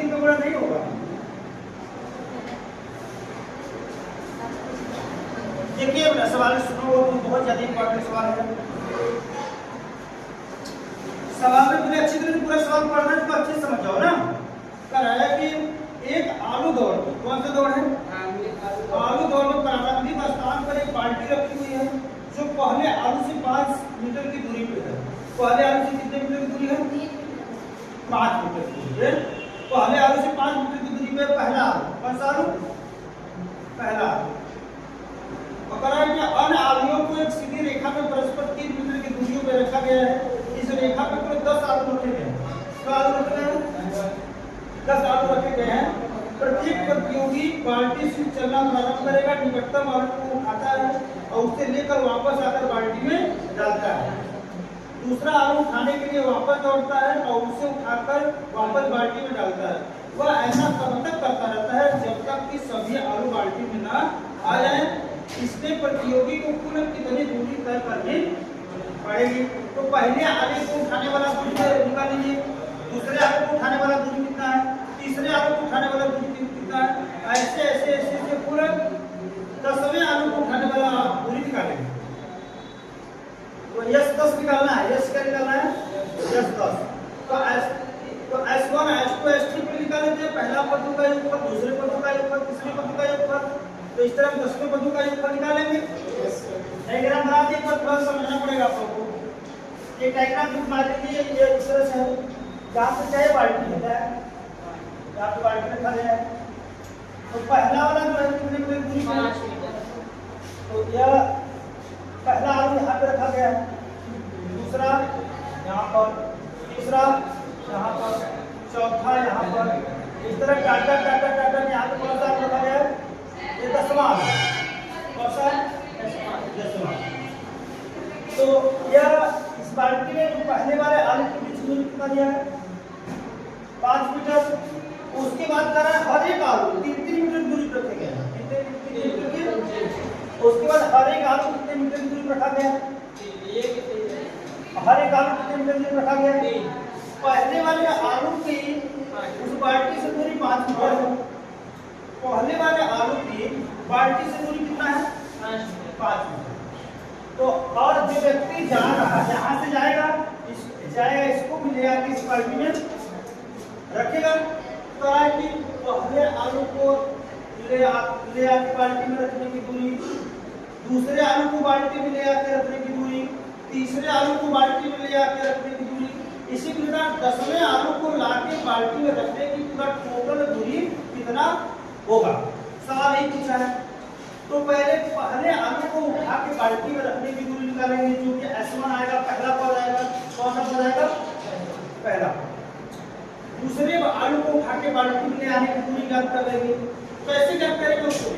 3 का गुणा नहीं होगा। देखिए बेटा सवाल सुनो, वो बहुत ज्यादा इंपॉर्टेंट सवाल है। सवाल में पूरे अच्छी तरह पूरा सवाल पढ़ना है तो अच्छे से समझ जाओ ना। कह रहा है कि एक आलू दौड़, कौन सा दौड़ है? आलू दौड़ में प्रारंभिक स्थान पर एक बाल्टी रखी हुई है जो पहले आलू से 5 मीटर की दूरी पे है। पहले आलू से कितने मीटर की दूरी है? 5 मीटर की दूरी है। पहले आलू से 5 मीटर की दूरी पे पहला आलू, कौन सा आलू? पहला आलू। और कह रहा है कि अन्य आलूओं को एक सीधी रेखा में परस्पर 3 मीटर की दूरी पे रखा गया है। इस रेखा पे कुल 10 आलू रखे गए हैं। तो आलू रखे गए हैं 10 आलू रखे गए हैं। प्रत्येक प्रतियोगी बाल्टी से चलना प्रारंभ करेगा, निकटतम आलू को उठाता है और उसे लेकर वापस आकर बाल्टी में डालता है। दूसरा आलू उठाने के लिए वापस दौड़ता है और उसे उठाकर वापस बाल्टी में डालता है। वह ऐसा तब तक करता रहता है जब तक कि सभी आलू बाल्टी में ना आ जाए। इससे प्रतियोगी को कुल कितनी दूरी तय करनी पड़ेगी। तो पहले आलू को उठाने वाला दूरी निकाल लीजिए, दूसरे आलू को उठाने वाला दूरी कितना है, तीसरे आलू को उठाने वाला दूरी कितना है, ऐसे ऐसे ऐसे ऐसे पूरा 10वें आलू को उठाने वाला दूरी निकालेंगे। तो यस 10 निकालना है। यस क्या निकालना है? यस 10। तो S1 S2 S3 को निकाल लेते हैं। पहला पदों का योगफल, दूसरे पदों का योगफल, तीसरे पदों का योगफल। तो इस तरह 10वें पदों का योगफल निकालेंगे। डायग्राम बना के पर थोड़ा समझना पड़ेगा आप लोगों को। एक डायग्राम बना दीजिए, ये इस तरह से है। जहाँ से चाहे बाल्टी होता है, यहाँ पे बाल्टी रखा गया है। तो पहला वाला जो है कितने मीटर दूरी पर? 5 मीटर। तो यह पहला आलू यहाँ पे रखा गया है, दूसरा यहाँ पर, तीसरा यहाँ पर, चौथा यहाँ पर। इस तरह टाटा टाटा टाटा यहाँ पे कौन सा आलू रखा गया है? ये 10वां आलू। कौन सा है? 10वां। तो यह इस बाल्टी में जो पहले वाले आलू के बीच दूरी कितना दिया है? 5 मीटर। उसके बाद कर रहा है हर एक आलू 3-3 मीटर दूरी पर रखे गए हैं। कितने मीटर की? उसके बाद हर एक आलू कितने मीटर की दूरी पर रखा गया है? हर एक आलू कितने मीटर की दूरी पर रखा गया है? पहले वाले आलू की उस बाल्टी से दूरी 5 मीटर है। पहले वाले आलू की बाल्टी से दूरी कितना है? 5 मीटर। तो और जो व्यक्ति जा रहा है, यहाँ से जाएगा इसको भी ले आके इस बाल्टी में रखेगा। तो है कि पहले आलू को ले आके बाल्टी में रखने की दूरी, दूसरे आलू को बाल्टी में ले आके रखने की दूरी, तीसरे आलू को बाल्टी में ले आके रखने की दूरी, इसी प्रकार 10वें आलू को लाके बाल्टी में रखने की पूरा टोटल दूरी कितना होगा? सवाल यही पूछा है। तो पहले आलू को उठा के बाल्टी में रखने की दूरी निकालेंगे, जो कि S1 आएगा, पहला पद आएगा। कौन सा पद आएगा? पहला। दूसरे आलू को उठा के बाल्टी में ले आने की दूरी ज्ञात कर लेंगे। कैसे ज्ञात करेंगे उसको?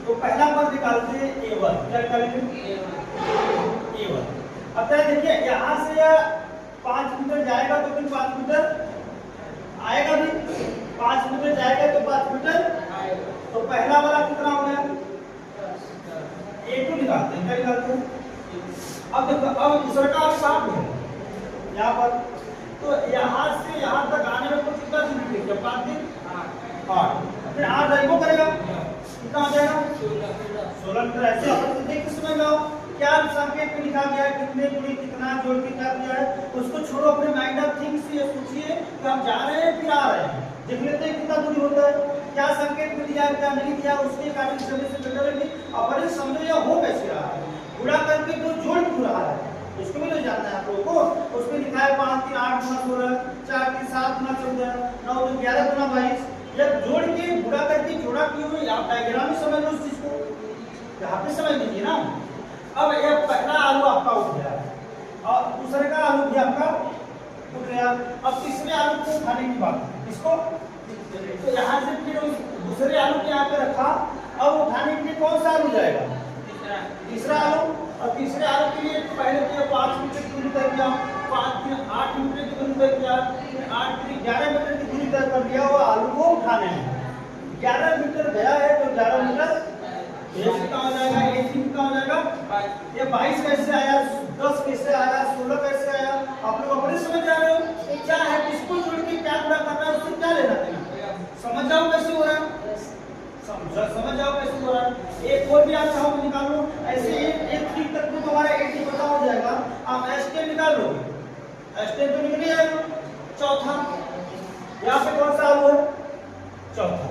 तो पहला पद निकालते हैं A1। क्या निकालेंगे? A1। अब देखिए यहाँ से यह 5 मीटर जाएगा तो फिर 5 मीटर आएगा भी, 5 मीटर जाएगा तो 5 मीटर। तो पहला वाला कितना हो गया? A2 निकालते हैं। क्या निकालते हैं? अब देखो, अब दूसरा का आप कहाँ पे है? यहाँ पर। तो यहाँ से यहाँ तक आने में कुछ कितना दूरी है? 5 दिन 8। फिर 8 रेगो करेगा, कितना हो जाएगा? 16 मीटर। ऐसे आप देख के समझ लो क्या संकेत में लिखा गया है, कितने दूरी कितना जोड़ के क्या दिया है। उसको छोड़ो, अपने माइंड ऑफ थिंक से सोचिए कि हम जा रहे हैं फिर आ रहे हैं, देख लेते हैं कितना दूरी होता है, क्या संकेत में दिया क्या नहीं दिया, उसके कारण समय से बेटर है। अपने समझ हो कैसे रहा है, गुणा करके जो जोड़ क्यों रहा है उसको भी तो जानना है आप लोगों को। उसमें लिखा है 5 3 8 गुना 16, 4 3 7 गुना 14, 9 2 11 गुना 22। जब जोड़ के गुणा करके जोड़ा क्यों है, आप डायग्राम में समझ लो उस चीज को, यहाँ पे समझ लीजिए ना। अब यह पहला आलू आपका उठ गया और दूसरे का आलू भी आपका उठ गया। अब तीसरे आलू को उठाने की बात, इसको तो यहाँ से फिर दूसरे आलू के यहाँ पे रखा। अब उठाने के लिए कौन सा आलू जाएगा? तीसरा आलू। और तीसरे आलू के लिए पहले तो 5 मीटर की दूरी तय किया, 5 3 8 मीटर की दूरी तय किया, 8 3 11 मीटर की दूरी तय कर दिया। वो आलू को उठाने में 11 मीटर गया है तो 11 मीटर कितना हो जाएगा? 1 कितना हो जाएगा? ये 22 कैसे आया, 10 कैसे आया, 16 कैसे आया? आप लोग अपने समझ जा रहे हो क्या है, किसको जोड़ के क्या गुणा करना समझ जाओ कैसे हो रहा है। एक और भी आप चाहो तो निकाल लो, ऐसे एक ठीक तक तो हमारा 80 पता हो जाएगा। आप S10 निकाल लोगे, S10 तो निकल जाएगा। चौथा यहाँ पे कौन सा आलू है? चौथा।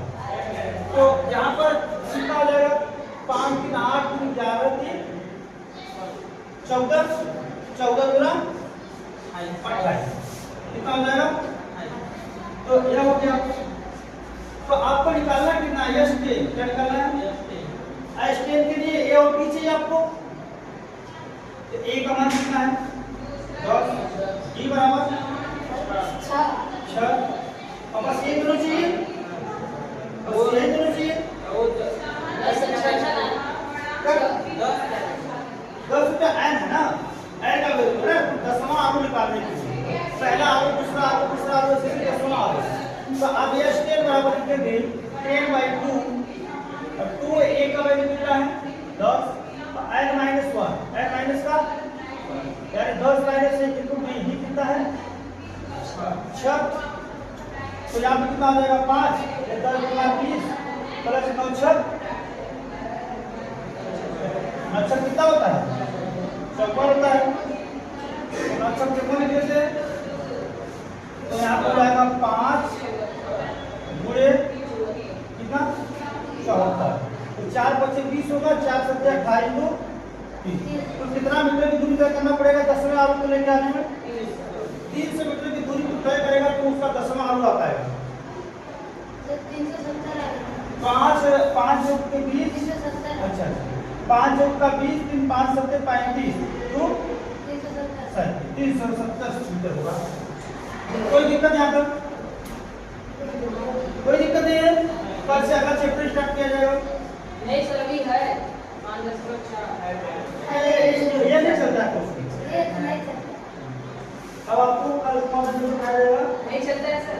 तो यहाँ पर कितना हो जाएगा? 5 3 8 3 11 3 14 14 गुना 28 कितना हो जाएगा? तो यह हो गया। तो आपको निकालना कितना है? S10 क्या निकालना है? S10 के लिए A और B चाहिए आपको। तो A का मान कितना है? 10, D बराबर 6 और बस ये दोनों चाहिए, बस ये दोनों चाहिए। 10 रुपया n है ना, n का वैल्यू है 10वां आलू निकालने के लिए। पहला आलू, दूसरा आलू, तीसरा आलू, ऐसे 10वां आलू। तो अब S10 बराबर लिखेंगे 10/2 और 2 A का वैल्यू कितना है? 10 और n माइनस 1, n माइनस का यानी 10 माइनस 1 इनटू b ही कितना है? 6। तो यहाँ पे कितना आ जाएगा? 5 10 गुना 20 प्लस 9 6 कितना होता है? 54 होता है। 9 6 54 लिख देते हैं। तो यहाँ पर जाएगा 5 गुणे कितना? 74। तो 4 बचे 20 होगा, 4 7 28 तो 30। तो कितना मीटर की दूरी तय करना पड़ेगा 10वें आलू को लेके आने में? 300 मीटर की दूरी तय करेगा तो उसका 10वां आलू आता है 5 योग के 20। अच्छा 5 योग का 20 3 5 7 35 तो 370 मीटर होगा। कोई दिक्कत यहाँ पर? कोई दिक्कत नहीं है। कल से अगला चैप्टर स्टार्ट किया जाएगा। नहीं सर अभी है ये नहीं चलता है। अब आपको कल कौन सा वीडियो दिखाया जाएगा? नहीं चलता है सर।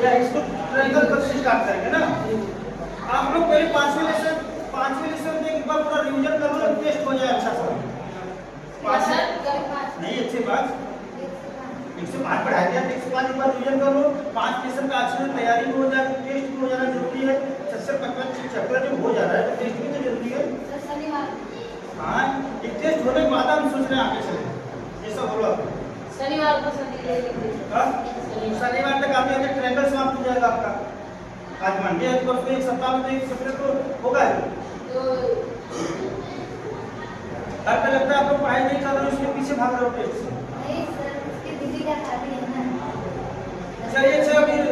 या इसको ट्रायंगल कब से स्टार्ट करेंगे ना। आप लोग पहले पांचवें लेसन देख एक बार पूरा रिवीजन कर लो, टेस्ट हो जाए अच्छा सा। नहीं अच्छी बात 105 पढ़ा दिया, 105 एक बार रिवीजन कर लो। 5 लेसन का अच्छे से तैयारी भी हो जाए, टेस्ट भी हो जाना जरूरी है। सबसे पहले चैप्टर जब हो जा रहा है तो टेस्ट भी तो जरूरी है। हाँ एक टेस्ट होने के बाद हम सोच रहे हैं आगे चले ये सब बोलो। शनिवार को शनिवार तक आपके आगे ट्रायंगल समाप्त हो जाएगा आपका। आज मंडे है तो बस एक सप्ताह में एक सप्ताह तो होगा ही। आपको लगता है आप लोग पढ़ाई नहीं कर रहे हो, उसके पीछे भाग रहे हो टेस्ट से। चलिए अच्छा फिर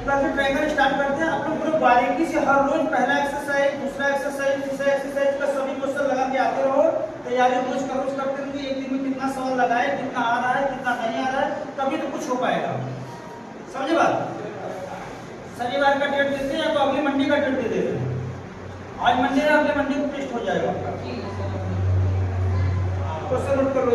ट्रायंगल स्टार्ट करते हैं। आप लोग पूरे बारीकी से हर रोज पहला एक्सरसाइज, दूसरा एक्सरसाइज, तीसरा एक्सरसाइज का सभी क्वेश्चन लगा के आते रहो। तैयारी रोज का रोज करते रहिए। एक दिन में कितना सवाल लगाए, कितना आ रहा है, कितना नहीं आ रहा है, तभी तो कुछ हो पाएगा। समझे बात? शनिवार का डेट देते हैं या तो अगली मंडे का डेट दे देते हैं। आज मंडे है, अगले मंडे को टेस्ट हो जाएगा। क्वेश्चन नोट कर लो।